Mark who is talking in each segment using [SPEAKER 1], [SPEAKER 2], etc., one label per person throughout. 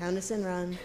[SPEAKER 1] Count us in, Ron.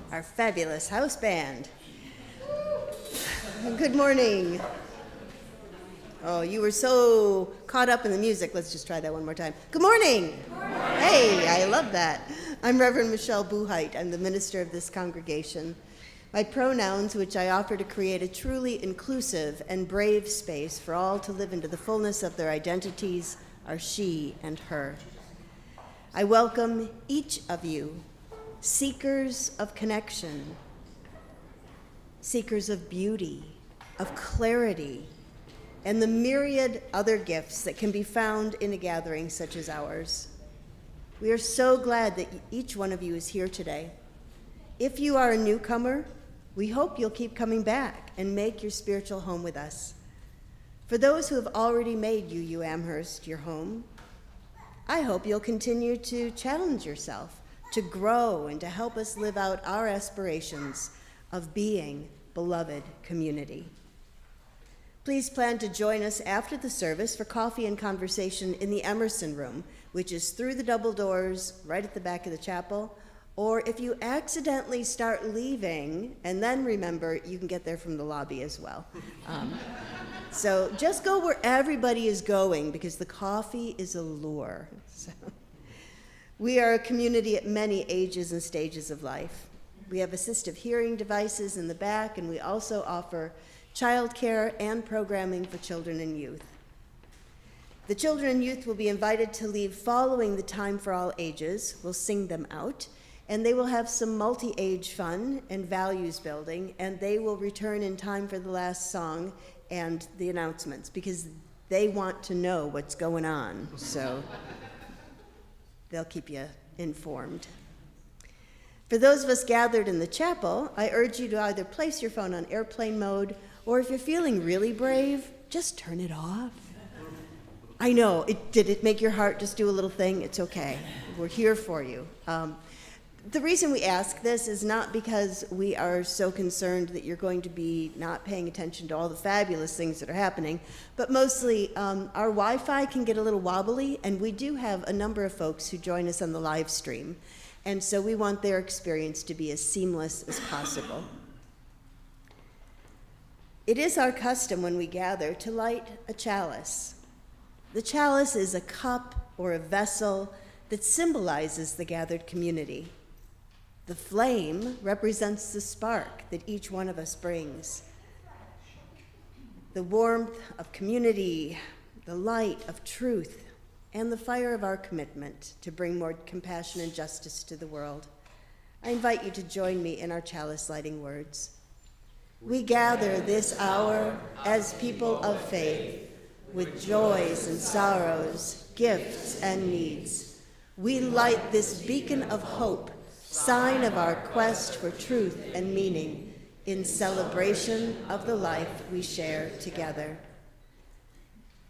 [SPEAKER 1] Our fabulous house band. Good morning. Oh, you were so caught up in the music. Let's just try that one more time. Good morning. Good morning. Hey, I love that. I'm Reverend Michelle Buheit. I'm the minister of this congregation. My pronouns, which I offer to create a truly inclusive and brave space for all to live into the fullness of their identities, are she and her. I welcome each of you, seekers of connection, seekers of beauty, of clarity, and the myriad other gifts that can be found in a gathering such as ours. We are so glad that each one of you is here today. If you are a newcomer, we hope you'll keep coming back and make your spiritual home with us. For those who have already made UU Amherst your home, I hope you'll continue to challenge yourself, to grow, and to help us live out our aspirations of being beloved community. Please plan to join us after the service for coffee and conversation in the Emerson room, which is through the double doors right at the back of the chapel. Or if you accidentally start leaving and then remember, you can get there from the lobby as well. So just go where everybody is going because the coffee is a lure. So, we are a community at many ages and stages of life. We have assistive hearing devices in the back, and we also offer childcare and programming for children and youth. The children and youth will be invited to leave following the time for all ages. We'll sing them out, and they will have some multi-age fun and values building, and they will return in time for the last song and the announcements because they want to know what's going on, so they'll keep you informed. For those of us gathered in the chapel, I urge you to either place your phone on airplane mode, or if you're feeling really brave, just turn it off. I know, did it make your heart just do a little thing? It's okay. We're here for you. The reason we ask this is not because we are so concerned that you're going to be not paying attention to all the fabulous things that are happening, but mostly our Wi-Fi can get a little wobbly, and we do have a number of folks who join us on the live stream, and so we want their experience to be as seamless as possible. It is our custom when we gather to light a chalice. The chalice is a cup or a vessel that symbolizes the gathered community. The flame represents the spark that each one of us brings. The warmth of community, the light of truth, and the fire of our commitment to bring more compassion and justice to the world. I invite you to join me in our chalice lighting words. We gather this hour as people of faith, with joys and sorrows, gifts and needs. We light this beacon of hope, sign of our quest for truth and meaning, in celebration of the life we share together.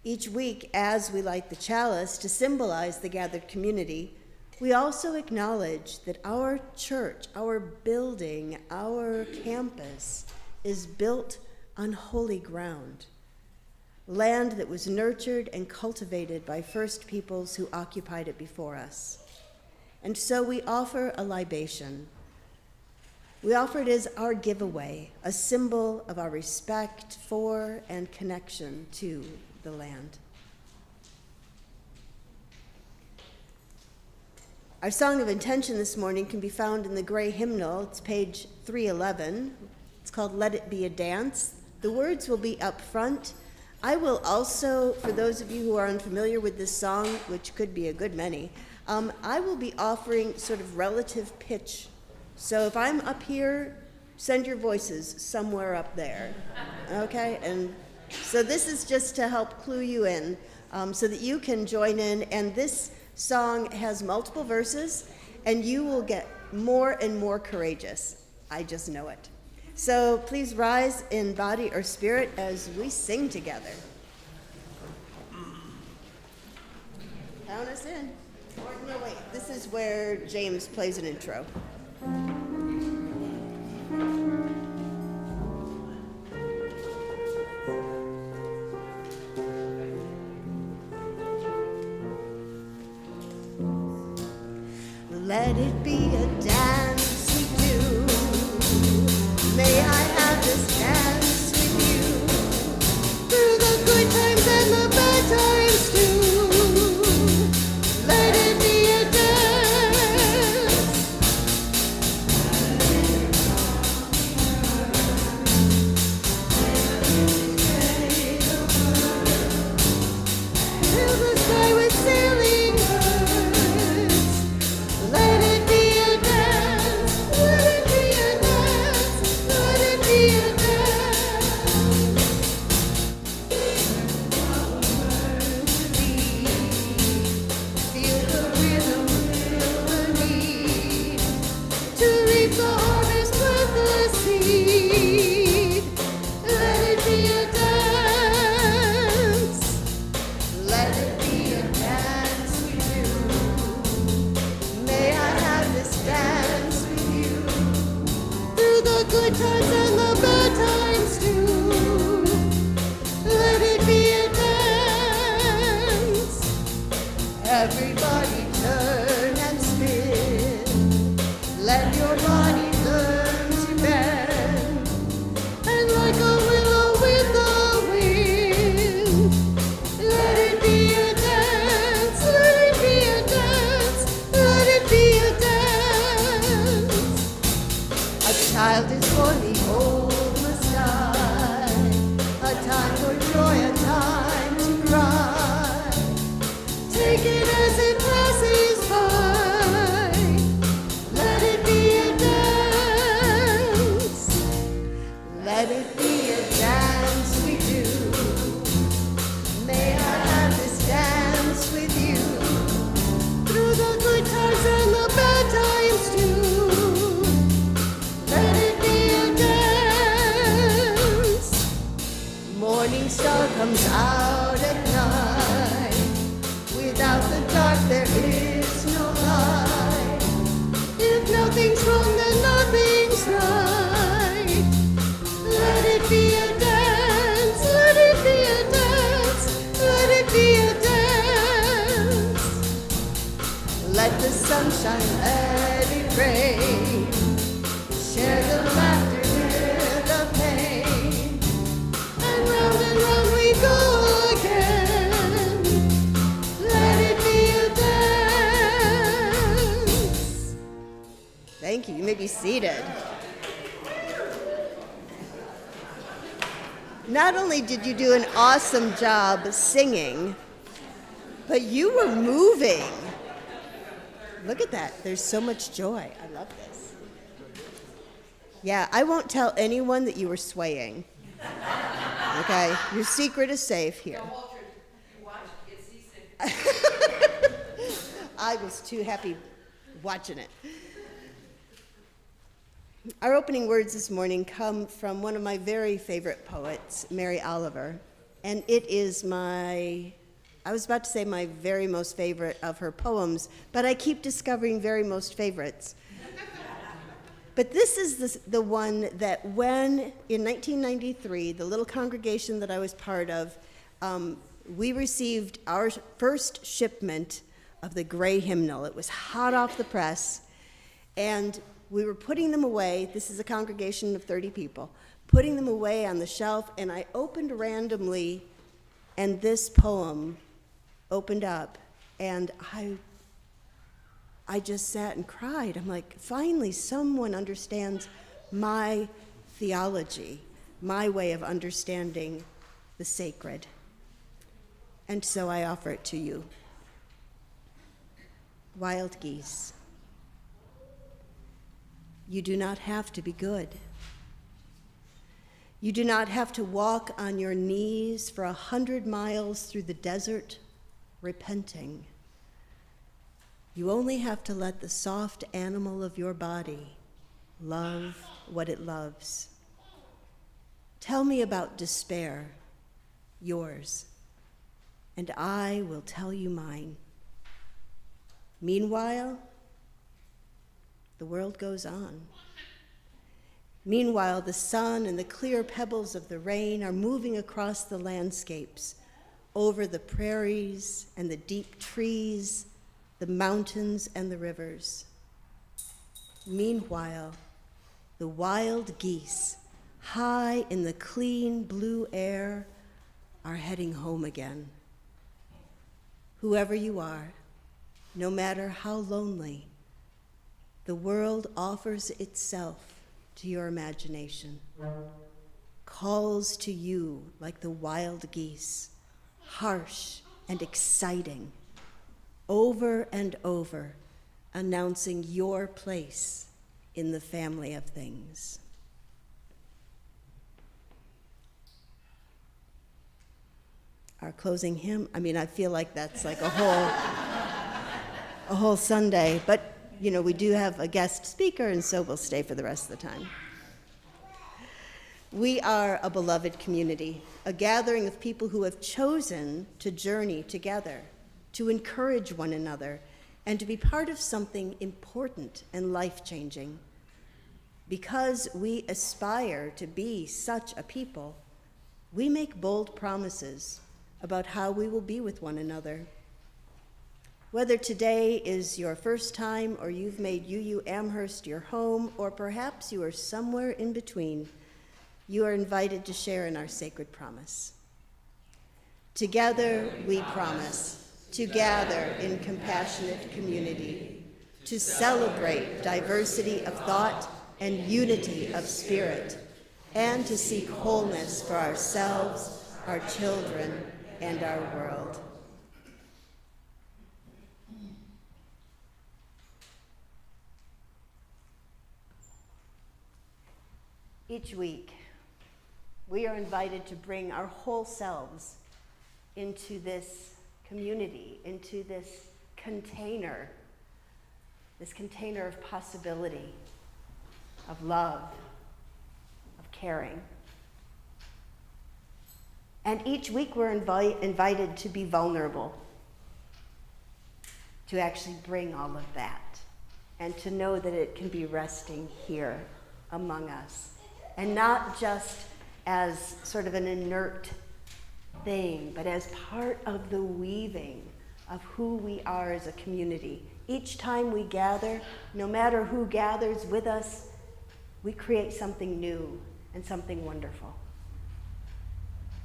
[SPEAKER 1] Each week, as we light the chalice to symbolize the gathered community, we also acknowledge that our church, our building, our campus is built on holy ground, land that was nurtured and cultivated by first peoples who occupied it before us. And so we offer a libation. We offer it as our giveaway, a symbol of our respect for and connection to the land. Our song of intention this morning can be found in the gray hymnal. It's page 311. It's called Let It Be a Dance. The words will be up front. I will also, for those of you who are unfamiliar with this song, which could be a good many, I will be offering sort of relative pitch. So if I'm up here, send your voices somewhere up there, okay? And so this is just to help clue you in so that you can join in. And this song has multiple verses, and you will get more and more courageous. I just know it. So please rise in body or spirit as we sing together. Count us in. Or no, wait, this is where James plays an intro. Let it be a dance we do. May I have this dance with you through the good times and the bad times too. Let it be a dance. Fill the sky with sailing birds. Let it be a dance. Let it be a dance. Let it be a dance. Feel the rhythm, feel the need to reap the harvest, plant the seed. Let it be a dance. Let it be a dance we do. May I have this dance with you through the good times and the bad times too. Let it be a dance. Everybody turn and spin. Let your body learn to bend. And like a willow with the wind, let it be a dance. Let it be a dance. Let it be a dance. A child is born, the old must die. A time for joy, a time to cry. Take it as it passes by. Let it be a dance. Let it be a dance we do. May I have this dance with you through the good times and the bad times too. Let it be a dance. Morning star comes out at night. Without the dark there is no light. If nothing's wrong, then nothing's right. Let it be a dance. Let it be a dance. Let it be a dance. Let the sunshine, let it rain. Share the laughter with the pain. And round we go again. Let it be a dance. Thank Thank you. You may be seated. Not only did you do an awesome job singing, but you were moving. Look at that. There's so much joy. I love this. Yeah, I won't tell anyone that you were swaying. Okay? Your secret is safe here. I was too happy watching it. Our opening words this morning come from one of my very favorite poets, Mary Oliver, and it is I was about to say my very most favorite of her poems, but I keep discovering very most favorites. But this is the one that when, in 1993, the little congregation that I was part of, we received our first shipment of the gray hymnal. It was hot off the press, and we were putting them away. This is a congregation of 30 people, putting them away on the shelf, and I opened randomly, and this poem opened up, and I just sat and cried. I'm like, finally, someone understands my theology, my way of understanding the sacred. And so I offer it to you. Wild geese. You do not have to be good. You do not have to walk on your knees for 100 miles through the desert, repenting. You only have to let the soft animal of your body love what it loves. Tell me about despair, yours, and I will tell you mine. Meanwhile, the world goes on. Meanwhile, the sun and the clear pebbles of the rain are moving across the landscapes, over the prairies and the deep trees, the mountains and the rivers. Meanwhile, the wild geese, high in the clean blue air, are heading home again. Whoever you are, no matter how lonely, the world offers itself to your imagination, calls to you like the wild geese, harsh and exciting, over and over, announcing your place in the family of things. Our closing hymn, I feel like that's like a whole Sunday, but we do have a guest speaker, and so we'll stay for the rest of the time. We are a beloved community, a gathering of people who have chosen to journey together, to encourage one another, and to be part of something important and life-changing. Because we aspire to be such a people, we make bold promises about how we will be with one another. Whether today is your first time or you've made UU Amherst your home, or perhaps you are somewhere in between, you are invited to share in our sacred promise. Together we promise to gather in compassionate community, to celebrate diversity of thought and unity of spirit, and to seek wholeness for ourselves, our children, and our world. Each week, we are invited to bring our whole selves into this community, into this container of possibility, of love, of caring. And each week we're invited to be vulnerable, to actually bring all of that, and to know that it can be resting here among us, and not just as sort of an inert thing, but as part of the weaving of who we are as a community. Each time we gather, no matter who gathers with us, we create something new and something wonderful.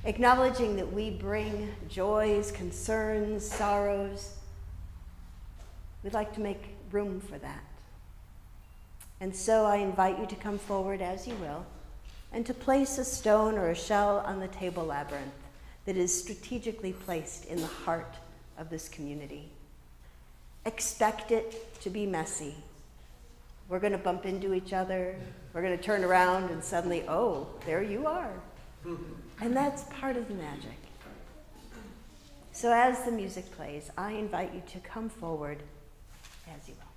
[SPEAKER 1] Acknowledging that we bring joys, concerns, sorrows, we'd like to make room for that. And so I invite you to come forward as you will, and to place a stone or a shell on the table labyrinth that is strategically placed in the heart of this community. Expect it to be messy. We're going to bump into each other. We're going to turn around and suddenly, oh, there you are. And that's part of the magic. So as the music plays, I invite you to come forward as you will.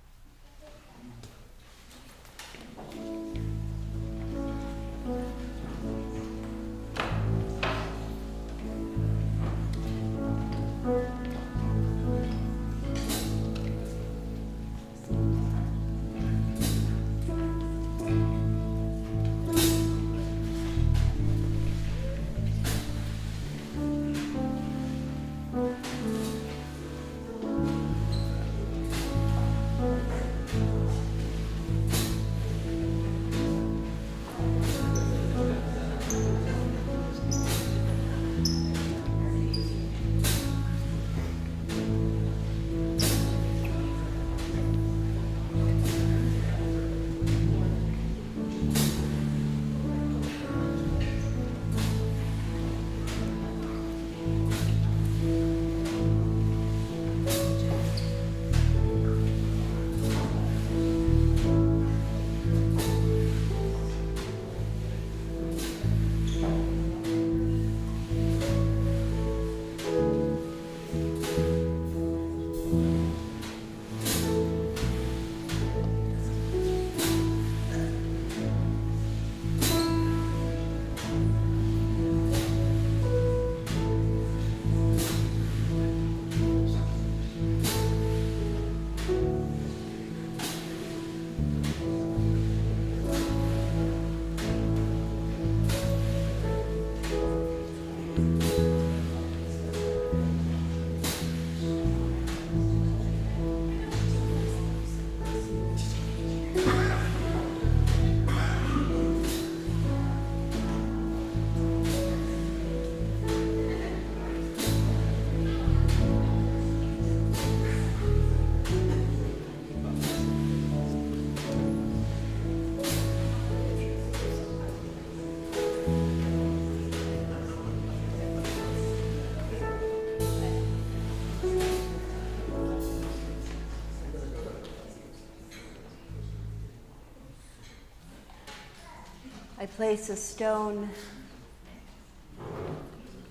[SPEAKER 1] I place a stone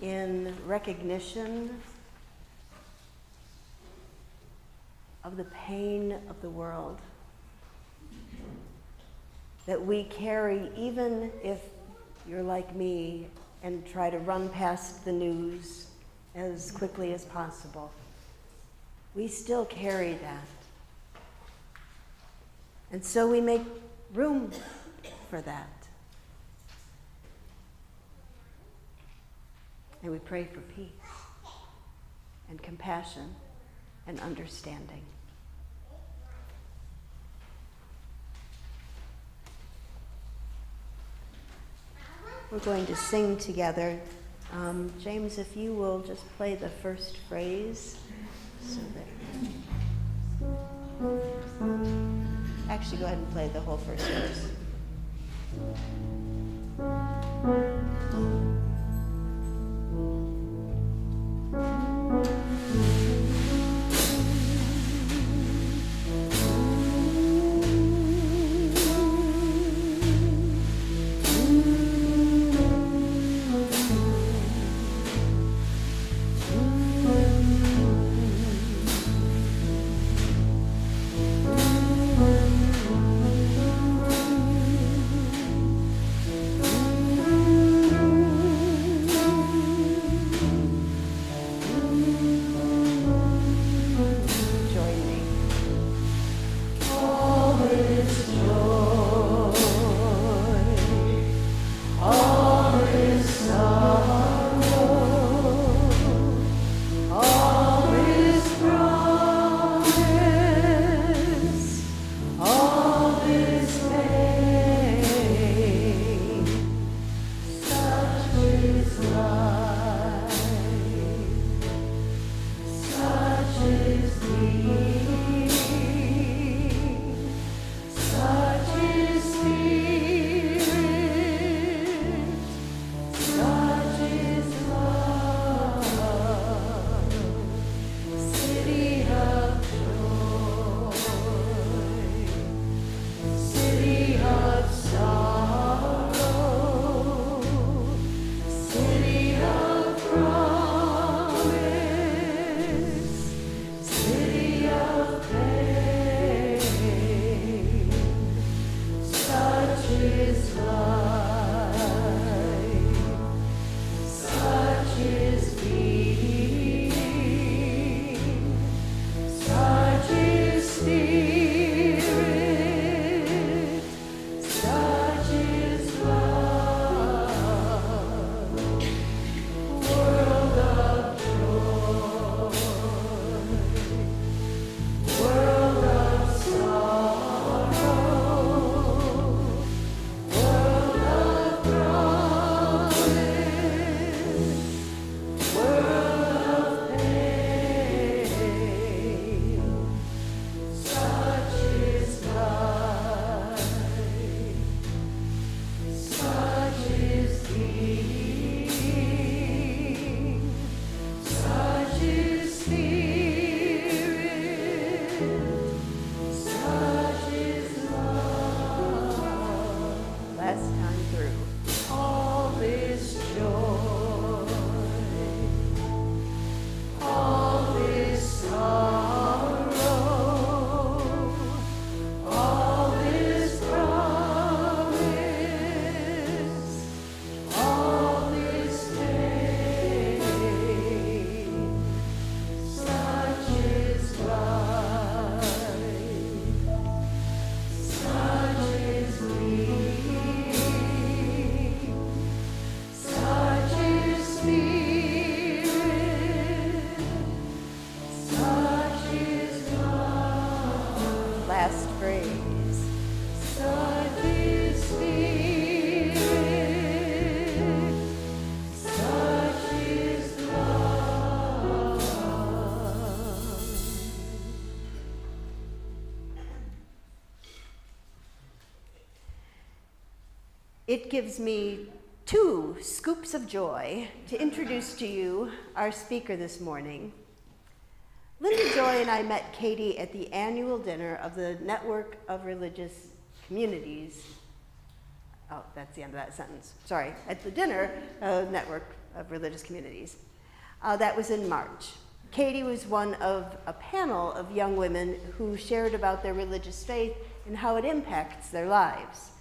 [SPEAKER 1] in recognition of the pain of the world that we carry, even if you're like me and try to run past the news as quickly as possible. We still carry that. And so we make room for that. And we pray for peace and compassion and understanding. We're going to sing together. James, if you will just play the first phrase. So that... Actually, go ahead and play the whole first verse. It gives me 2 scoops of joy to introduce to you our speaker this morning. Linda Joy and I met Katie at the annual dinner of the Network of Religious Communities. Oh, that's the end of that sentence. Sorry, at the dinner Network of Religious Communities. That was in March. Katie was one of a panel of young women who shared about their religious faith and how it impacts their lives.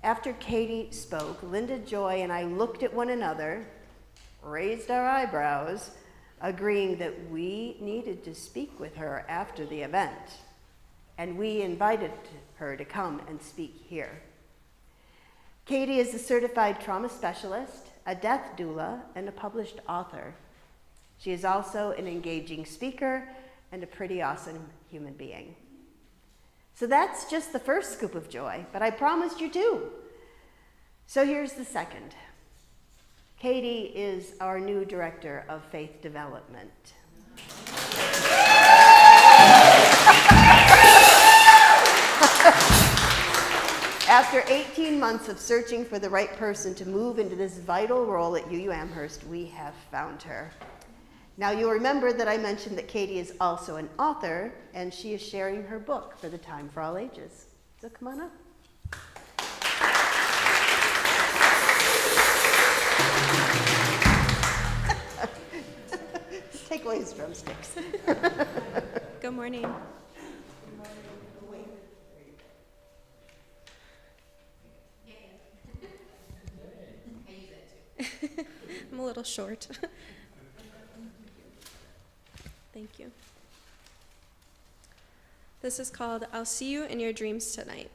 [SPEAKER 1] After Katie spoke, Linda Joy and I looked at one another, raised our eyebrows, agreeing that we needed to speak with her after the event, and we invited her to come and speak here. Katie is a certified trauma specialist, a death doula, and a published author. She is also an engaging speaker and a pretty awesome human being. So that's just the first scoop of joy, but I promised you 2. So here's the second. Katie is our new director of faith development. After 18 months of searching for the right person to move into this vital role at UU Amherst, we have found her. Now you'll remember that I mentioned that Katie is also an author, and she is sharing her book for the Time for All Ages. So come on up. Take away his drumsticks.
[SPEAKER 2] Good morning. I'm a little short. Thank you. This is called I'll See You in Your Dreams Tonight.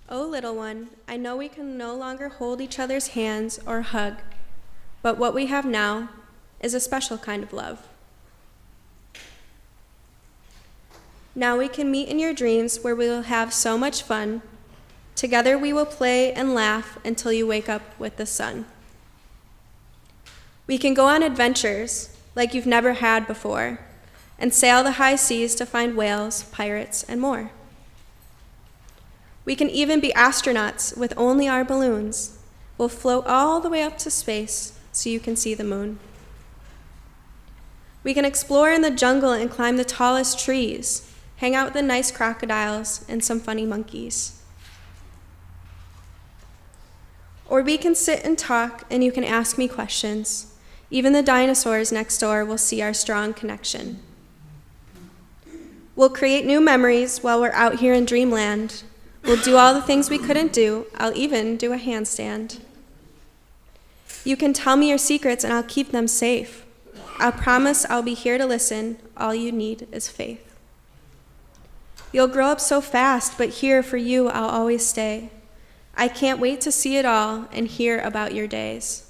[SPEAKER 2] Oh, little one, I know we can no longer hold each other's hands or hug, but what we have now is a special kind of love. Now we can meet in your dreams where we will have so much fun. Together we will play and laugh until you wake up with the sun. We can go on adventures like you've never had before, and sail the high seas to find whales, pirates, and more. We can even be astronauts with only our balloons. We'll float all the way up to space so you can see the moon. We can explore in the jungle and climb the tallest trees, hang out with the nice crocodiles and some funny monkeys. Or we can sit and talk and you can ask me questions. Even the dinosaurs next door will see our strong connection. We'll create new memories while we're out here in dreamland. We'll do all the things we couldn't do. I'll even do a handstand. You can tell me your secrets and I'll keep them safe. I'll promise I'll be here to listen. All you need is faith. You'll grow up so fast, but here for you I'll always stay. I can't wait to see it all and hear about your days.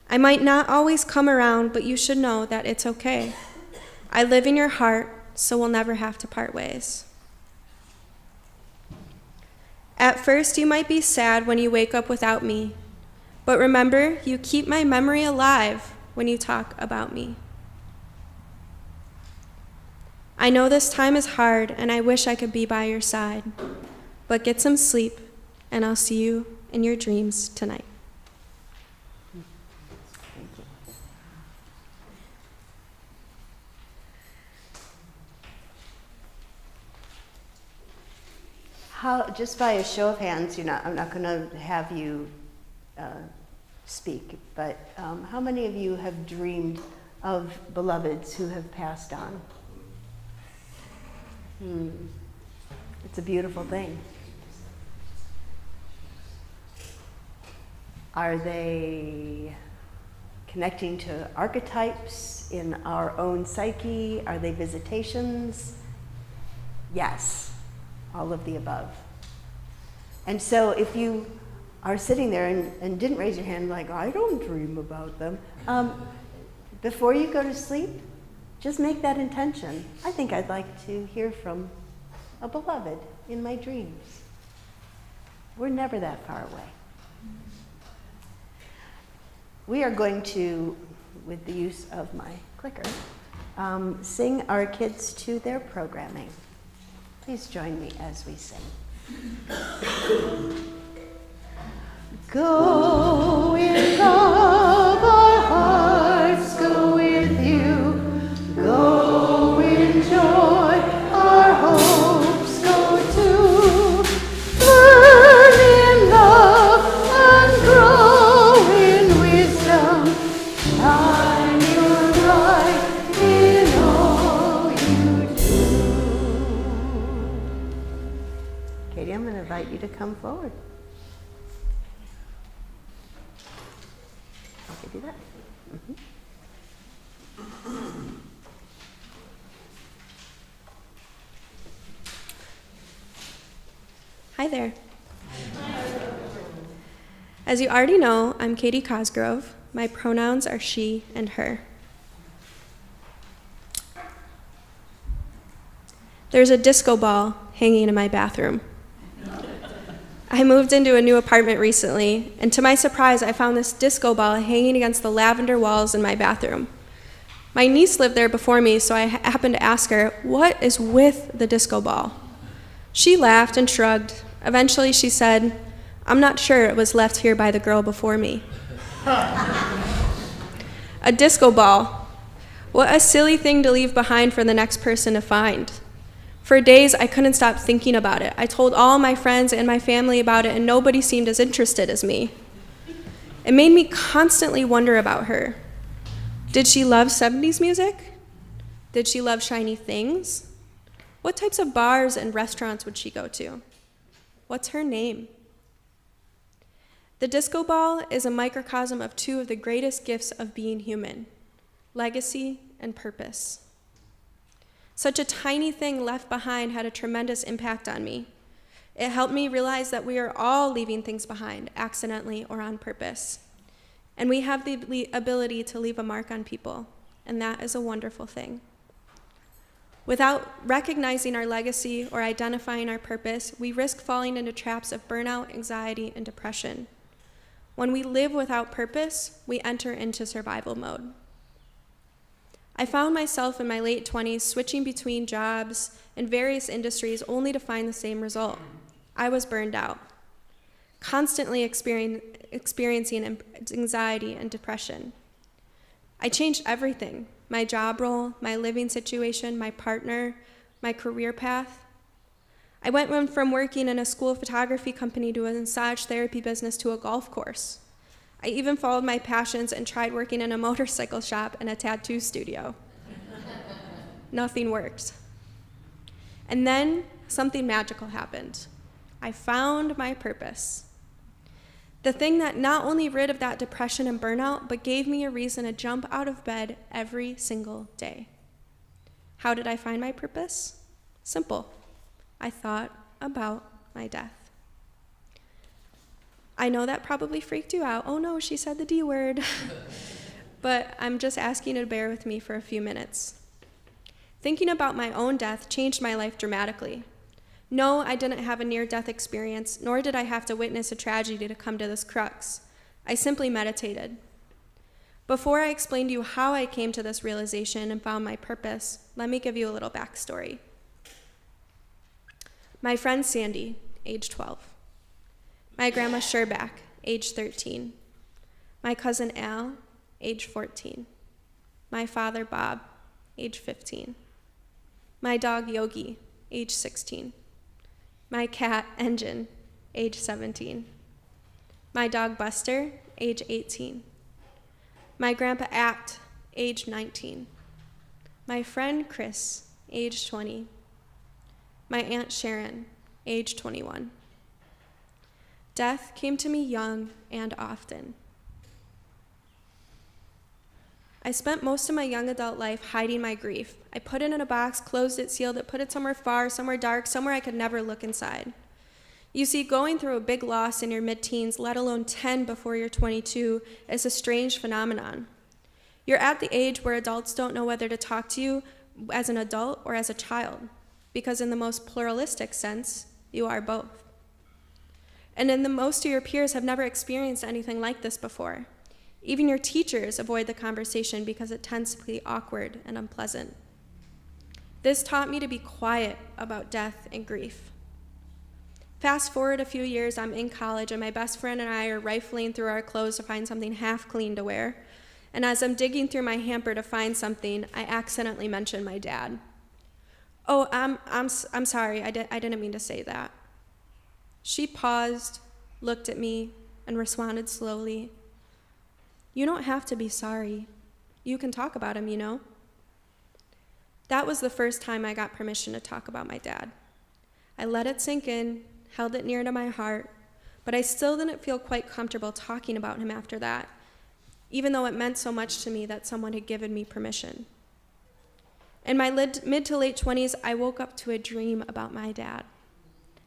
[SPEAKER 2] I might not always come around, but you should know that it's okay. I live in your heart, so we'll never have to part ways. At first, you might be sad when you wake up without me, but remember, you keep my memory alive when you talk about me. I know this time is hard, and I wish I could be by your side, but get some sleep, and I'll see you in your dreams tonight.
[SPEAKER 1] Just by a show of hands, I'm not going to have you speak, but how many of you have dreamed of beloveds who have passed on? It's a beautiful thing. Are they connecting to archetypes in our own psyche? Are they visitations? Yes. All of the above. And so if you are sitting there and didn't raise your hand like, I don't dream about them, before you go to sleep, just make that intention. I think I'd like to hear from a beloved in my dreams. We're never that far away. We are going to, with the use of my clicker, sing our kids to their programming. Please join me as we sing. Go in love, our hearts go with you. Go in joy, our hopes go too. Learn in love and grow in wisdom. Shine your light in all you do. Katie, I'm going to invite you to come forward. Okay, do that.
[SPEAKER 2] Hi there. As you already know, I'm Katie Cosgrove. My pronouns are she and her. There's a disco ball hanging in my bathroom. I moved into a new apartment recently, and to my surprise, I found this disco ball hanging against the lavender walls in my bathroom. My niece lived there before me, so I happened to ask her, "What is with the disco ball?" She laughed and shrugged. Eventually, she said, "I'm not sure, it was left here by the girl before me." A disco ball. What a silly thing to leave behind for the next person to find. For days, I couldn't stop thinking about it. I told all my friends and my family about it, and nobody seemed as interested as me. It made me constantly wonder about her. Did she love 70s music? Did she love shiny things? What types of bars and restaurants would she go to? What's her name? The disco ball is a microcosm of two of the greatest gifts of being human: legacy and purpose. Such a tiny thing left behind had a tremendous impact on me. It helped me realize that we are all leaving things behind, accidentally or on purpose. And we have the ability to leave a mark on people, and that is a wonderful thing. Without recognizing our legacy or identifying our purpose, we risk falling into traps of burnout, anxiety, and depression. When we live without purpose, we enter into survival mode. I found myself in my late 20s switching between jobs in various industries only to find the same result. I was burned out, constantly experiencing anxiety and depression. I changed everything: my job role, my living situation, my partner, my career path. I went from working in a school photography company to a massage therapy business to a golf course. I even followed my passions and tried working in a motorcycle shop and a tattoo studio. Nothing worked. And then something magical happened. I found my purpose. The thing that not only rid of that depression and burnout, but gave me a reason to jump out of bed every single day. How did I find my purpose? Simple. I thought about my death. I know that probably freaked you out. Oh no, she said the D word. But I'm just asking you to bear with me for a few minutes. Thinking about my own death changed my life dramatically. No, I didn't have a near-death experience, nor did I have to witness a tragedy to come to this crux. I simply meditated. Before I explain to you how I came to this realization and found my purpose, let me give you a little backstory. My friend Sandy, age 12. My grandma Sherback, age 13. My cousin Al, age 14. My father Bob, age 15. My dog Yogi, age 16. My cat Engine, age 17. My dog Buster, age 18. My grandpa Act, age 19. My friend Chris, age 20. My Aunt Sharon, age 21. Death came to me young and often. I spent most of my young adult life hiding my grief. I put it in a box, closed it, sealed it, put it somewhere far, somewhere dark, somewhere I could never look inside. You see, going through a big loss in your mid-teens, let alone 10 before you're 22, is a strange phenomenon. You're at the age where adults don't know whether to talk to you as an adult or as a child. because in the most pluralistic sense, you are both. And then most of your peers have never experienced anything like this before. Even your teachers avoid the conversation because it tends to be awkward and unpleasant. This taught me to be quiet about death and grief. Fast forward a few years, I'm in college, and my best friend and I are rifling through our clothes to find something half clean to wear. And as I'm digging through my hamper to find something, I accidentally mention my dad. Oh, I'm sorry, I didn't mean to say that. She paused, looked at me, and responded slowly. You don't have to be sorry. You can talk about him, you know. That was the first time I got permission to talk about my dad. I let it sink in, held it near to my heart, but I still didn't feel quite comfortable talking about him after that, even though it meant so much to me that someone had given me permission. In my mid to late 20s, I woke up to a dream about my dad,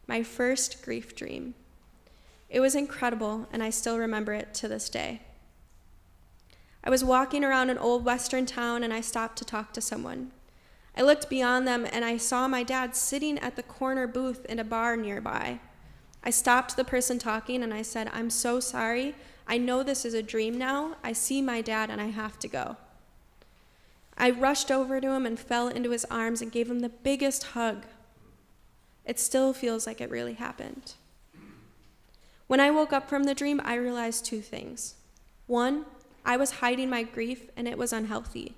[SPEAKER 2] my first grief dream. It was incredible, and I still remember it to this day. I was walking around an old western town, and I stopped to talk to someone. I looked beyond them, and I saw my dad sitting at the corner booth in a bar nearby. I stopped the person talking, and I said, I'm so sorry. I know this is a dream now. I see my dad, and I have to go. I rushed over to him and fell into his arms and gave him the biggest hug. It still feels like it really happened. When I woke up from the dream, I realized two things. One, I was hiding my grief, and it was unhealthy.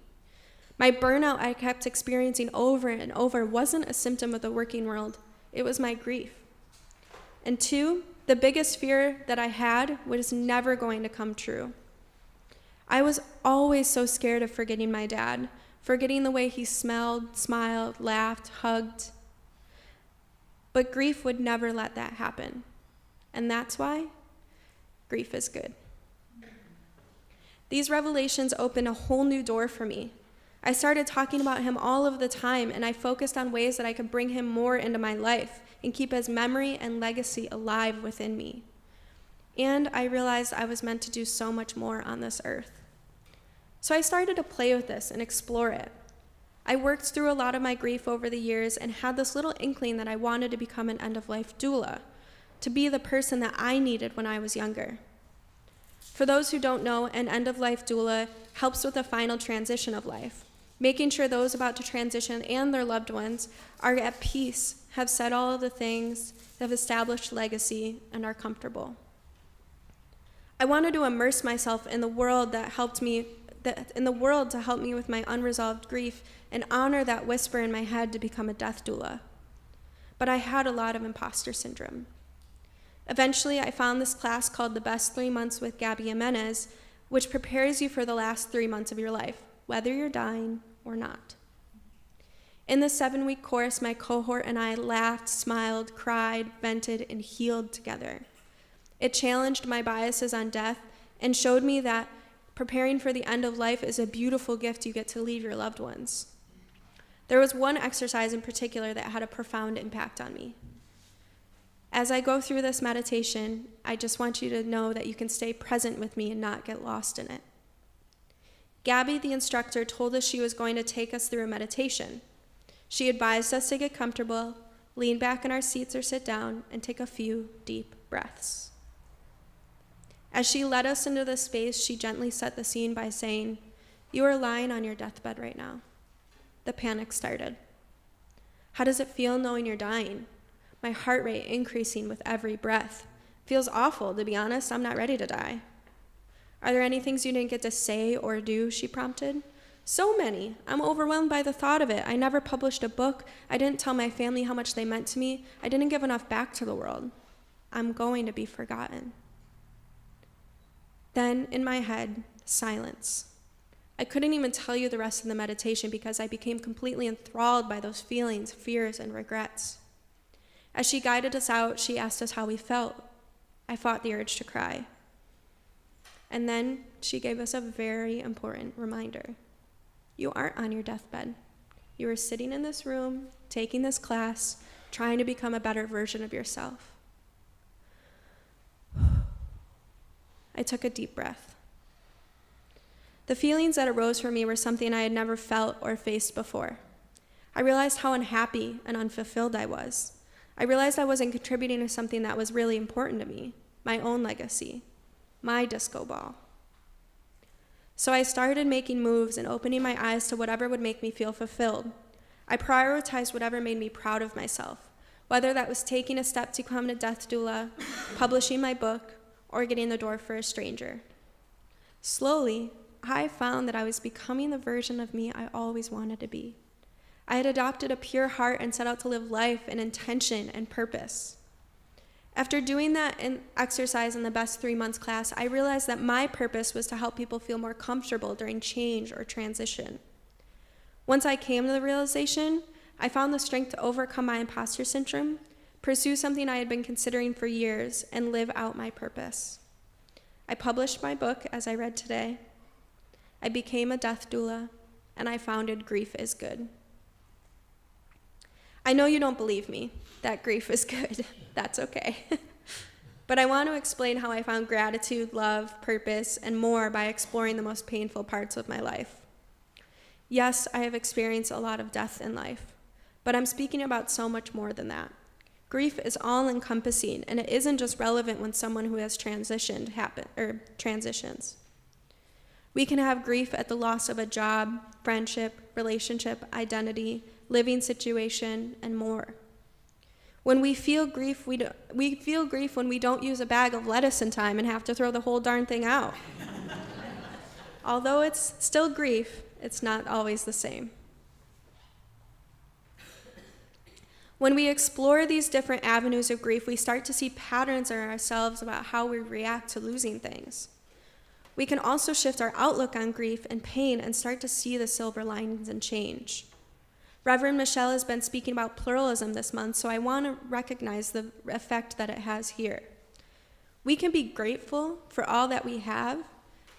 [SPEAKER 2] My burnout I kept experiencing over and over wasn't a symptom of the working world. It was my grief. And two, the biggest fear that I had was never going to come true. I was always so scared of forgetting my dad, forgetting the way he smelled, smiled, laughed, hugged. But grief would never let that happen. And that's why grief is good. These revelations opened a whole new door for me. I started talking about him all of the time, and I focused on ways that I could bring him more into my life and keep his memory and legacy alive within me. And I realized I was meant to do so much more on this earth. So I started to play with this and explore it. I worked through a lot of my grief over the years and had this little inkling that I wanted to become an end-of-life doula, to be the person that I needed when I was younger. For those who don't know, an end-of-life doula helps with the final transition of life, making sure those about to transition and their loved ones are at peace, have said all of the things, have established legacy, and are comfortable. I wanted to immerse myself in the world to help me with my unresolved grief and honor that whisper in my head to become a death doula. But I had a lot of imposter syndrome. Eventually, I found this class called The Best 3 Months with Gabby Jimenez, which prepares you for the last 3 months of your life, whether you're dying or not. In the 7-week course, my cohort and I laughed, smiled, cried, vented, and healed together. It challenged my biases on death and showed me that preparing for the end of life is a beautiful gift you get to leave your loved ones. There was one exercise in particular that had a profound impact on me. As I go through this meditation, I just want you to know that you can stay present with me and not get lost in it. Gabby, the instructor, told us she was going to take us through a meditation. She advised us to get comfortable, lean back in our seats or sit down, and take a few deep breaths. As she led us into this space, she gently set the scene by saying, "You are lying on your deathbed right now." The panic started. How does it feel knowing you're dying? My heart rate increasing with every breath. Feels awful, to be honest. I'm not ready to die. Are there any things you didn't get to say or do? She prompted. So many. I'm overwhelmed by the thought of it. I never published a book. I didn't tell my family how much they meant to me. I didn't give enough back to the world. I'm going to be forgotten. Then, in my head, silence. I couldn't even tell you the rest of the meditation because I became completely enthralled by those feelings, fears, and regrets. As she guided us out, she asked us how we felt. I fought the urge to cry. And then she gave us a very important reminder. You aren't on your deathbed. You are sitting in this room, taking this class, trying to become a better version of yourself. I took a deep breath. The feelings that arose for me were something I had never felt or faced before. I realized how unhappy and unfulfilled I was. I realized I wasn't contributing to something that was really important to me, my own legacy, my disco ball. So I started making moves and opening my eyes to whatever would make me feel fulfilled. I prioritized whatever made me proud of myself, whether that was taking a step to become a death doula, publishing my book, or getting the door for a stranger. Slowly, I found that I was becoming the version of me I always wanted to be. I had adopted a pure heart and set out to live life in intention and purpose. After doing that exercise in the Best 3 Months class, I realized that my purpose was to help people feel more comfortable during change or transition. Once I came to the realization, I found the strength to overcome my imposter syndrome, pursue something I had been considering for years, and live out my purpose. I published my book, as I read today. I became a death doula, and I founded Grief is Good. I know you don't believe me that grief is good. That's okay. But I want to explain how I found gratitude, love, purpose, and more by exploring the most painful parts of my life. Yes, I have experienced a lot of death in life, but I'm speaking about so much more than that. Grief is all-encompassing, and it isn't just relevant when someone who has transitions. We can have grief at the loss of a job, friendship, relationship, identity, living situation, and more. When we feel grief, we feel grief when we don't use a bag of lettuce in time and have to throw the whole darn thing out. Although it's still grief, it's not always the same. When we explore these different avenues of grief, we start to see patterns in ourselves about how we react to losing things. We can also shift our outlook on grief and pain and start to see the silver linings and change. Reverend Michelle has been speaking about pluralism this month, so I want to recognize the effect that it has here. We can be grateful for all that we have,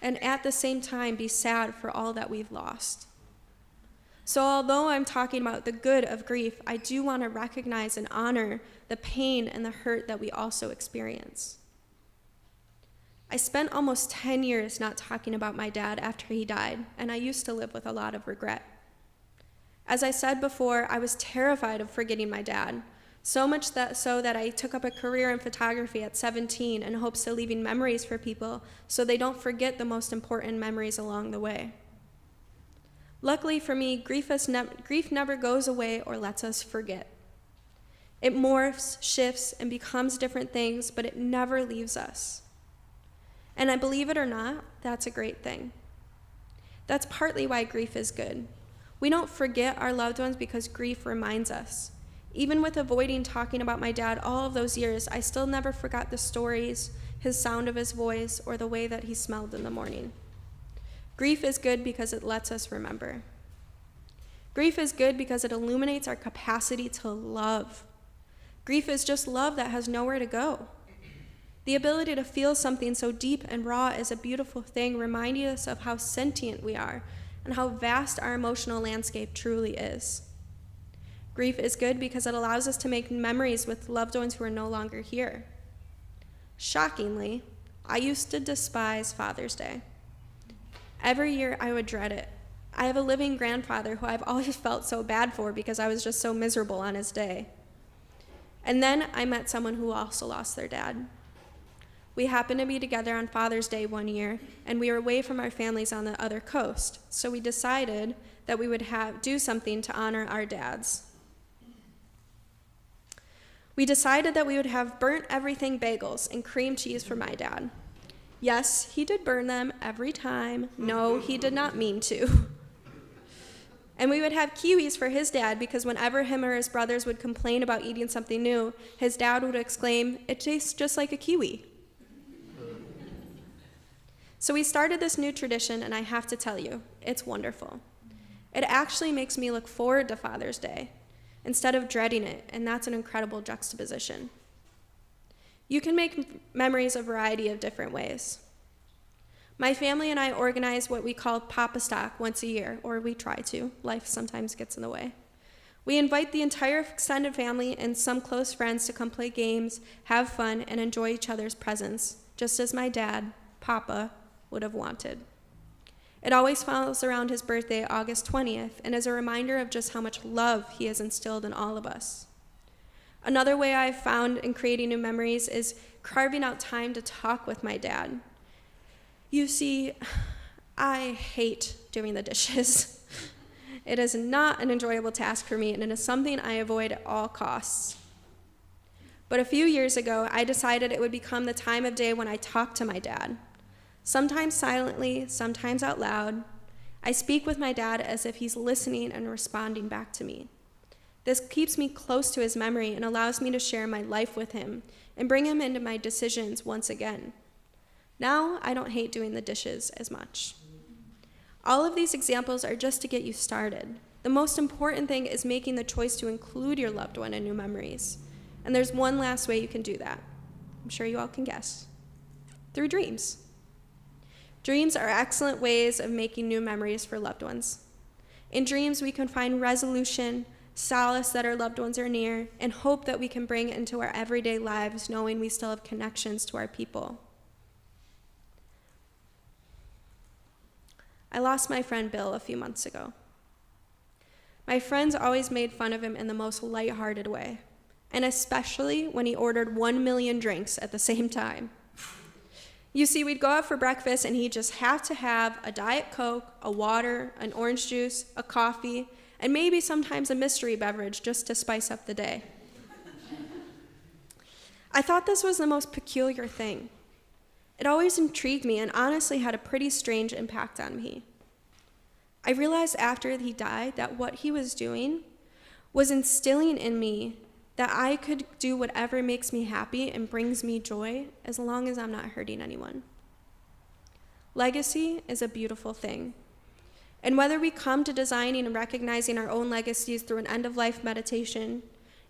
[SPEAKER 2] and at the same time be sad for all that we've lost. So although I'm talking about the good of grief, I do want to recognize and honor the pain and the hurt that we also experience. I spent almost 10 years not talking about my dad after he died, and I used to live with a lot of regret. As I said before, I was terrified of forgetting my dad, so much that I took up a career in photography at 17 in hopes of leaving memories for people so they don't forget the most important memories along the way. Luckily for me, grief never goes away or lets us forget. It morphs, shifts, and becomes different things, but it never leaves us. And I believe it or not, that's a great thing. That's partly why grief is good. We don't forget our loved ones because grief reminds us. Even with avoiding talking about my dad all of those years, I still never forgot the stories, his sound of his voice, or the way that he smelled in the morning. Grief is good because it lets us remember. Grief is good because it illuminates our capacity to love. Grief is just love that has nowhere to go. The ability to feel something so deep and raw is a beautiful thing, reminding us of how sentient we are and how vast our emotional landscape truly is. Grief is good because it allows us to make memories with loved ones who are no longer here. Shockingly, I used to despise Father's Day. Every year I would dread it. I have a living grandfather who I've always felt so bad for because I was just so miserable on his day. And then I met someone who also lost their dad. We happened to be together on Father's Day one year, and we were away from our families on the other coast, so we decided that we would do something to honor our dads. We decided that we would have burnt everything bagels and cream cheese for my dad. Yes, he did burn them every time. No, he did not mean to. And we would have kiwis for his dad because whenever him or his brothers would complain about eating something new, his dad would exclaim, "It tastes just like a kiwi." So we started this new tradition, and I have to tell you, it's wonderful. It actually makes me look forward to Father's Day instead of dreading it, and that's an incredible juxtaposition. You can make memories a variety of different ways. My family and I organize what we call Papa Stock once a year, or we try to. Life sometimes gets in the way. We invite the entire extended family and some close friends to come play games, have fun, and enjoy each other's presence, just as my dad, Papa, would have wanted. It always falls around his birthday, August 20th, and is a reminder of just how much love he has instilled in all of us. Another way I've found in creating new memories is carving out time to talk with my dad. You see, I hate doing the dishes. It is not an enjoyable task for me, and it is something I avoid at all costs. But a few years ago, I decided it would become the time of day when I talk to my dad. Sometimes silently, sometimes out loud. I speak with my dad as if he's listening and responding back to me. This keeps me close to his memory and allows me to share my life with him and bring him into my decisions once again. Now, I don't hate doing the dishes as much. All of these examples are just to get you started. The most important thing is making the choice to include your loved one in new memories. And there's one last way you can do that. I'm sure you all can guess. Through dreams. Dreams are excellent ways of making new memories for loved ones. In dreams, we can find resolution, solace that our loved ones are near, and hope that we can bring into our everyday lives, knowing we still have connections to our people. I lost my friend Bill a few months ago. My friends always made fun of him in the most lighthearted way, and especially when he ordered 1 million drinks at the same time. You see, we'd go out for breakfast and he'd just have to have a Diet Coke, a water, an orange juice, a coffee, and maybe sometimes a mystery beverage just to spice up the day. I thought this was the most peculiar thing. It always intrigued me and honestly had a pretty strange impact on me. I realized after he died that what he was doing was instilling in me that I could do whatever makes me happy and brings me joy as long as I'm not hurting anyone. Legacy is a beautiful thing. And whether we come to designing and recognizing our own legacies through an end-of-life meditation,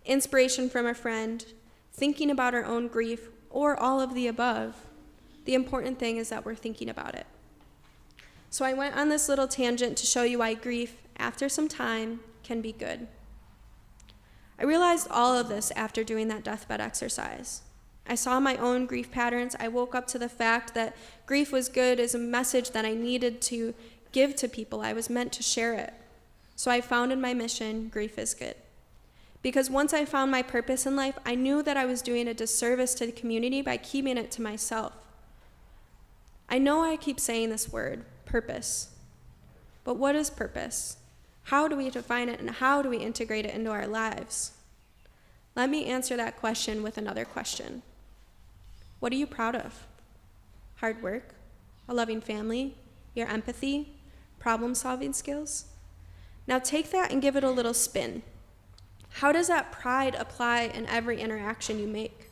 [SPEAKER 2] inspiration from a friend, thinking about our own grief, or all of the above, the important thing is that we're thinking about it. So I went on this little tangent to show you why grief, after some time, can be good. I realized all of this after doing that deathbed exercise. I saw my own grief patterns. I woke up to the fact that grief was good as a message that I needed to give to people. I was meant to share it. So I found in my mission, grief is good. Because once I found my purpose in life, I knew that I was doing a disservice to the community by keeping it to myself. I know I keep saying this word, purpose. But what is purpose? How do we define it, and how do we integrate it into our lives? Let me answer that question with another question. What are you proud of? Hard work? A loving family? Your empathy? Problem-solving skills? Now take that and give it a little spin. How does that pride apply in every interaction you make?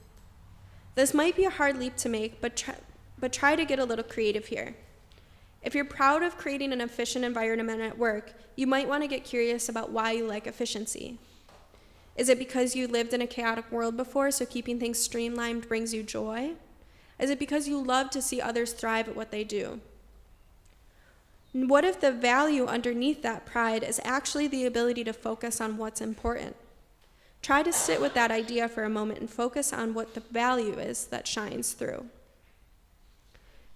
[SPEAKER 2] This might be a hard leap to make, but try to get a little creative here. If you're proud of creating an efficient environment at work, you might want to get curious about why you like efficiency. Is it because you lived in a chaotic world before, so keeping things streamlined brings you joy? Is it because you love to see others thrive at what they do? What if the value underneath that pride is actually the ability to focus on what's important? Try to sit with that idea for a moment and focus on what the value is that shines through.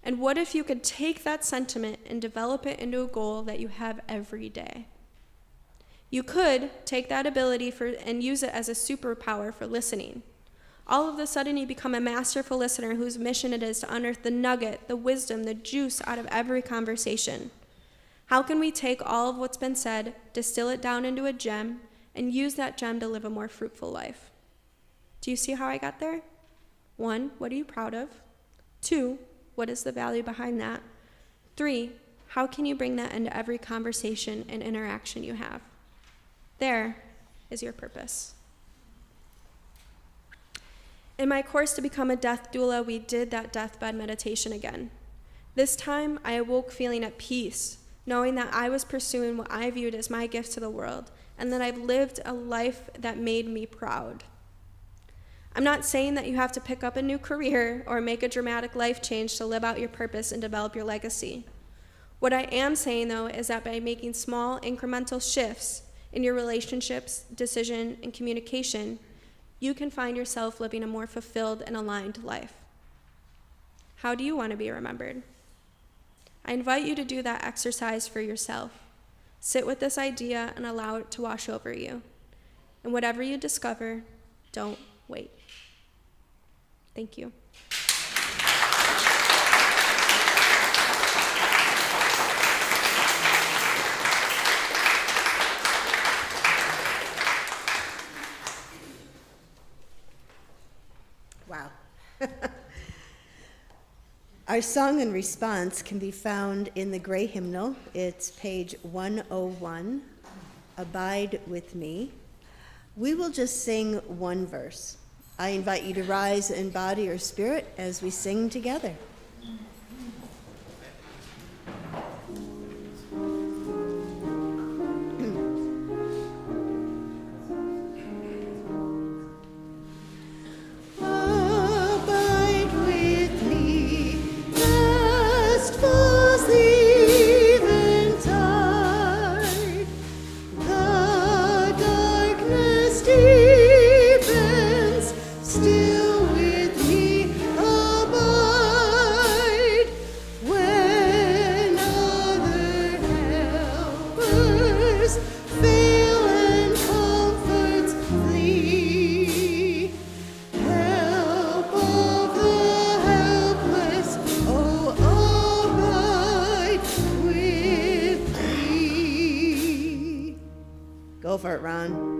[SPEAKER 2] And what if you could take that sentiment and develop it into a goal that you have every day? You could take that ability and use it as a superpower for listening. All of a sudden, you become a masterful listener whose mission it is to unearth the nugget, the wisdom, the juice out of every conversation. How can we take all of what's been said, distill it down into a gem, and use that gem to live a more fruitful life? Do you see how I got there? 1, what are you proud of? 2, what is the value behind that? 3, how can you bring that into every conversation and interaction you have? There is your purpose. In my course to become a death doula, we did that deathbed meditation again. This time, I awoke feeling at peace, knowing that I was pursuing what I viewed as my gift to the world, and that I've lived a life that made me proud. I'm not saying that you have to pick up a new career or make a dramatic life change to live out your purpose and develop your legacy. What I am saying, though, is that by making small, incremental shifts in your relationships, decision, and communication, you can find yourself living a more fulfilled and aligned life. How do you want to be remembered? I invite you to do that exercise for yourself. Sit with this idea and allow it to wash over you. And whatever you discover, don't wait. Thank you.
[SPEAKER 1] Wow. Our song and response can be found in the gray hymnal. It's page 101, Abide with Me. We will just sing one verse. I invite you to rise in body or spirit as we sing together. Go for it, Ron.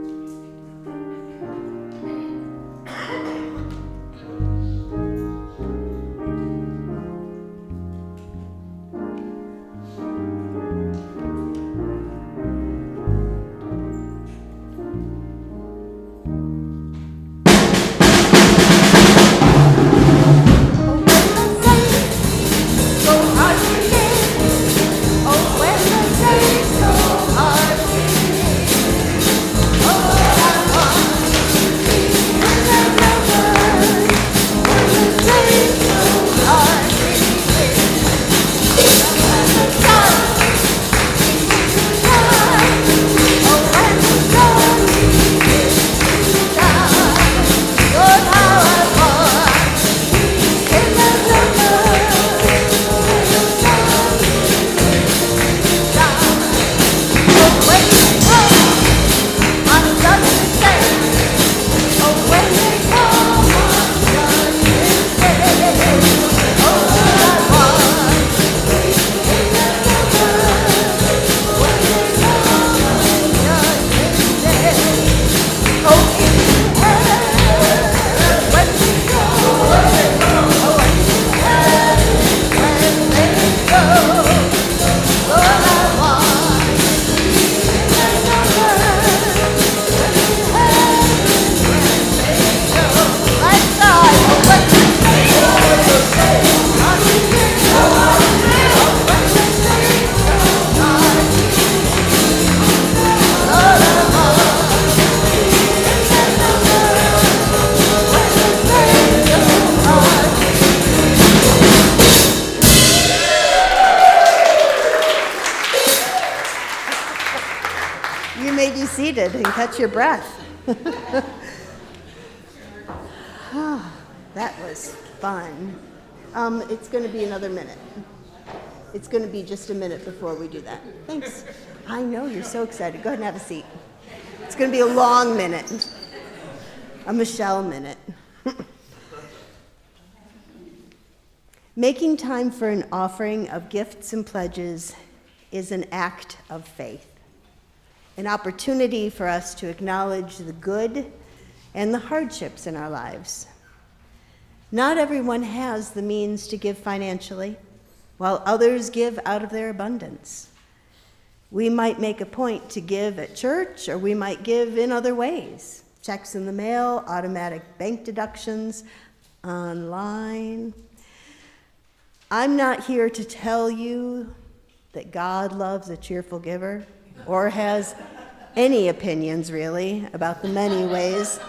[SPEAKER 1] Seated and catch your breath. Oh, that was fun. It's going to be another minute. It's going to be just a minute before we do that. Thanks. I know, you're so excited. Go ahead and have a seat. It's going to be a long minute, a Michelle minute. Making time for an offering of gifts and pledges is an act of faith. An opportunity for us to acknowledge the good and the hardships in our lives. Not everyone has the means to give financially, while others give out of their abundance. We might make a point to give at church, or we might give in other ways. Checks in the mail, automatic bank deductions, online. I'm not here to tell you that God loves a cheerful giver, or has any opinions, really, about the many ways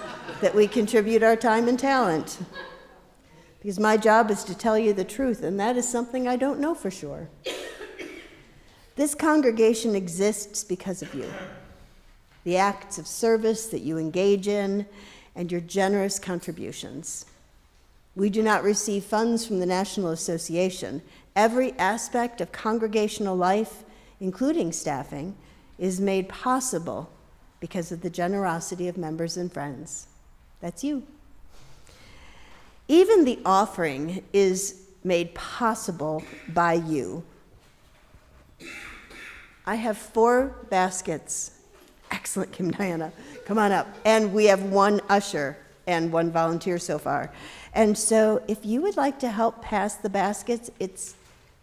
[SPEAKER 1] that we contribute our time and talent. Because my job is to tell you the truth, and that is something I don't know for sure. This congregation exists because of you. The acts of service that you engage in, and your generous contributions. We do not receive funds from the National Association. Every aspect of congregational life, including staffing, is made possible because of the generosity of members and friends. That's you. Even the offering is made possible by you. I have 4 baskets. Excellent, Kim Diana. Come on up. And we have 1 usher and 1 volunteer so far. And so if you would like to help pass the baskets,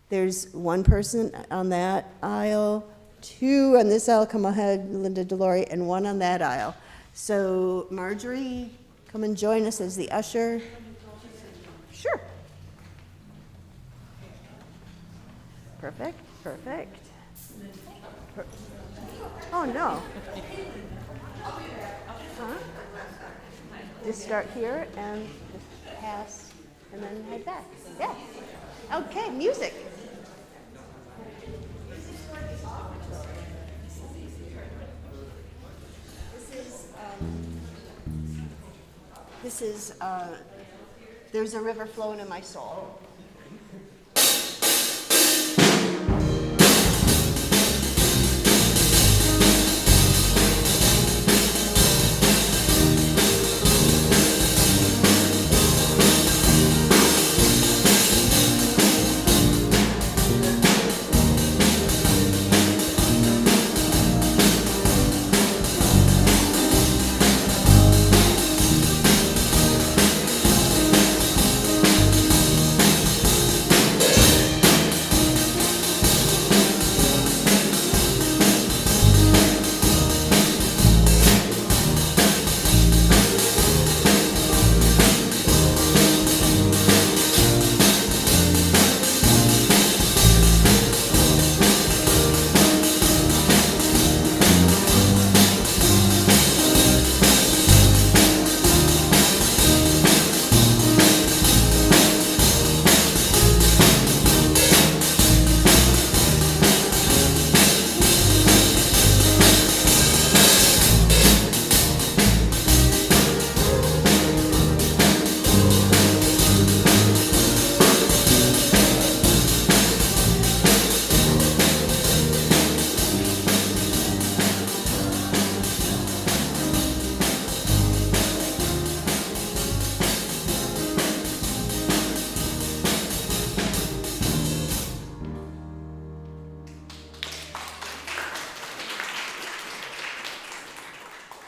[SPEAKER 1] there's 1 person on that aisle, 2 on this aisle, come ahead, Linda Delory, and 1 on that aisle. So Marjorie, come and join us as the usher. Sure. Perfect, perfect. Oh, no. Huh? Just start here and just pass and then head back. Yeah. Okay, music. This is There's a River Flowing in My Soul.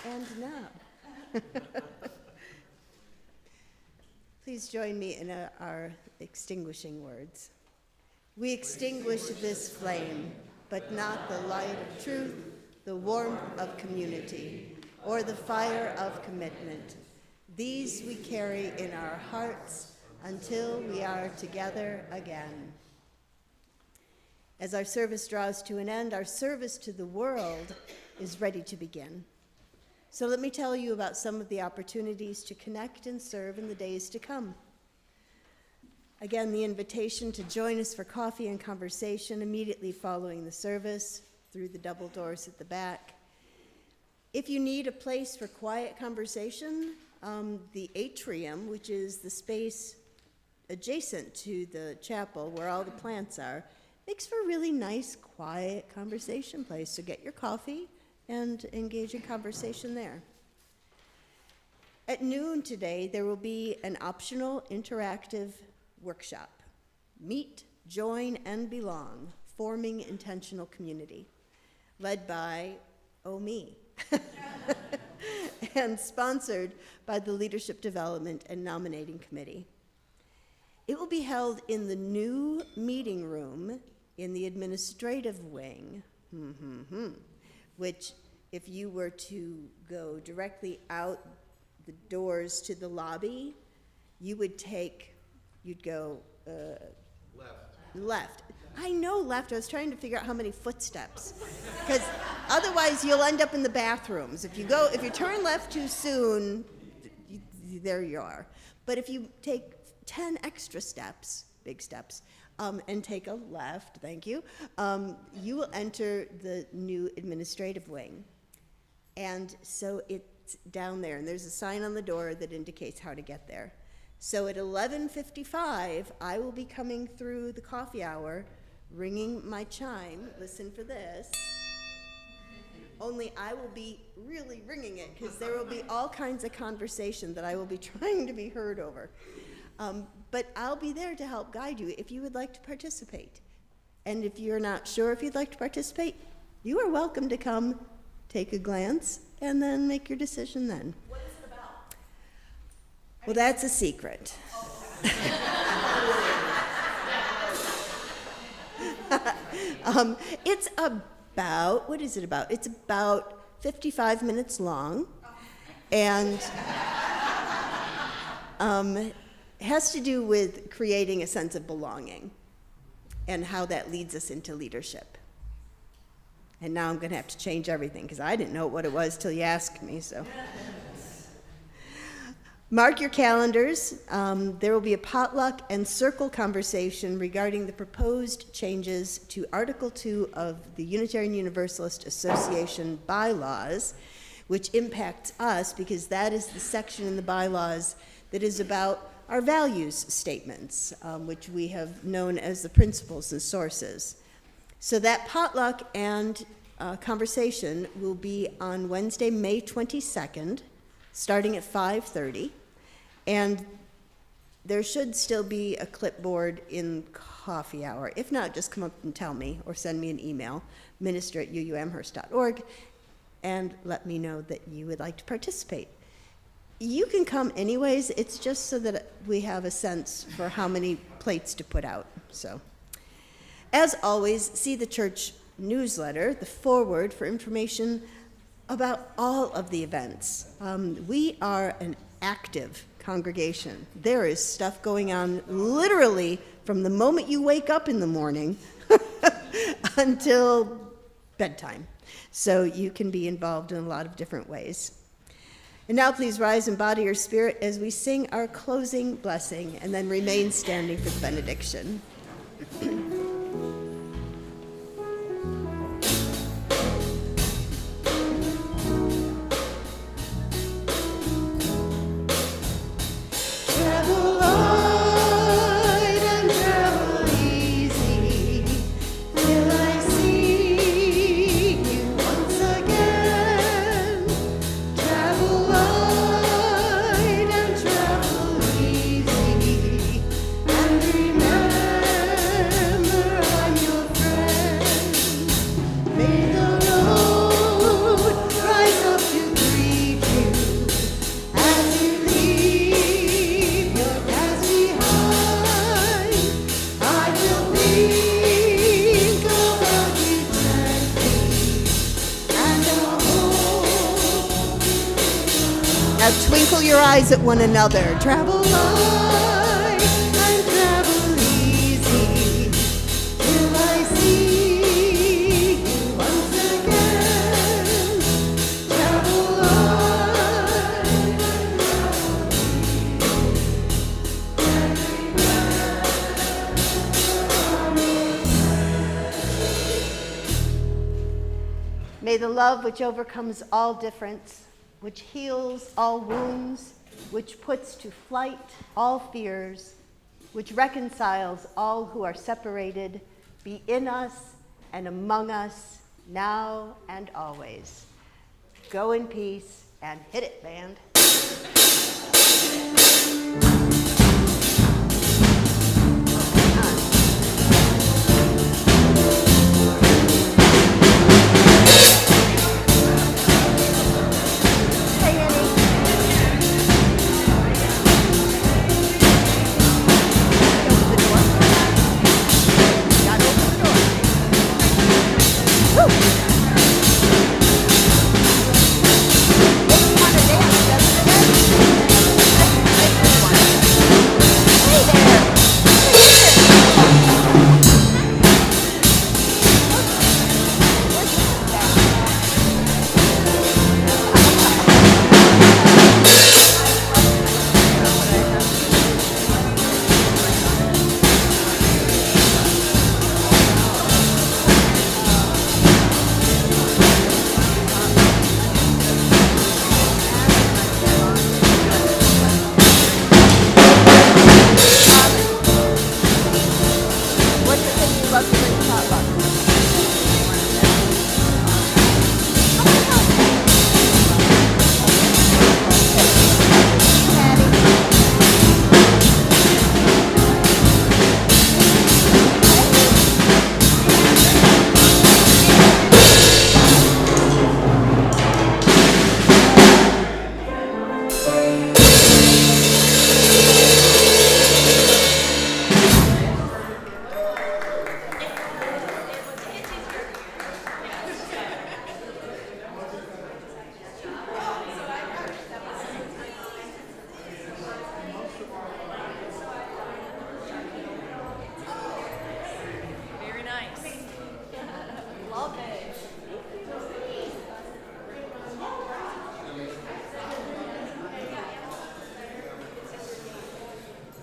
[SPEAKER 1] And now, please join me in our extinguishing words. We extinguish this flame, but not the light of truth, the warmth of community, or the fire of commitment. These we carry in our hearts until we are together again. As our service draws to an end, our service to the world is ready to begin. So let me tell you about some of the opportunities to connect and serve in the days to come. Again, the invitation to join us for coffee and conversation immediately following the service through the double doors at the back. If you need a place for quiet conversation, the atrium, which is the space adjacent to the chapel where all the plants are, makes for a really nice, quiet conversation place. So get your coffee and engage in conversation there. At noon today, there will be an optional interactive workshop, Meet, Join, and Belong, Forming Intentional Community, led by, me, and sponsored by the Leadership Development and Nominating Committee. It will be held in the new meeting room in the administrative wing, which if you were to go directly out the doors to the lobby, you'd go left. I know left. I was trying to figure out how many footsteps, because otherwise you'll end up in the bathrooms. If you turn left too soon, there you are. But if you take 10 extra steps, big steps, and take a left, thank you, you will enter the new administrative wing. And so it's down there, and there's a sign on the door that indicates how to get there. So at 11:55, I will be coming through the coffee hour, ringing my chime. Listen for this. Only I will be really ringing it, because there will be all kinds of conversation that I will be trying to be heard over. But I'll be there to help guide you if you would like to participate. And if you're not sure if you'd like to participate, you are welcome to come, take a glance, and then make your decision then.
[SPEAKER 3] What is it about?
[SPEAKER 1] Well, that's a secret. It's about, what is it about? It's about 55 minutes long, and has to do with creating a sense of belonging and how that leads us into leadership. And now I'm going to have to change everything, because I didn't know what it was till you asked me, so. Mark your calendars. There will be a potluck and circle conversation regarding the proposed changes to Article 2 of the Unitarian Universalist Association bylaws, which impacts us because that is the section in the bylaws that is about our values statements, which we have known as the principles and sources. So that potluck and conversation will be on Wednesday, May 22nd, starting at 5:30, and there should still be a clipboard in coffee hour. If not, just come up and tell me, or send me an email, minister@uuamherst.org, and let me know that you would like to participate. You can come anyways, it's just so that we have a sense for how many plates to put out. So, as always, see the church newsletter, the forward, for information about all of the events. We are an active congregation. There is stuff going on literally from the moment you wake up in the morning until bedtime. So you can be involved in a lot of different ways. And now please rise in body or spirit as we sing our closing blessing, and then remain standing for the benediction. Twinkle your eyes at one another. Travel light and travel easy till I see you once again. Travel light and travel easy. May the love which overcomes all difference, which heals all wounds, which puts to flight all fears, which reconciles all who are separated, be in us and among us, now and always. Go in peace and hit it, band.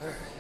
[SPEAKER 3] All right.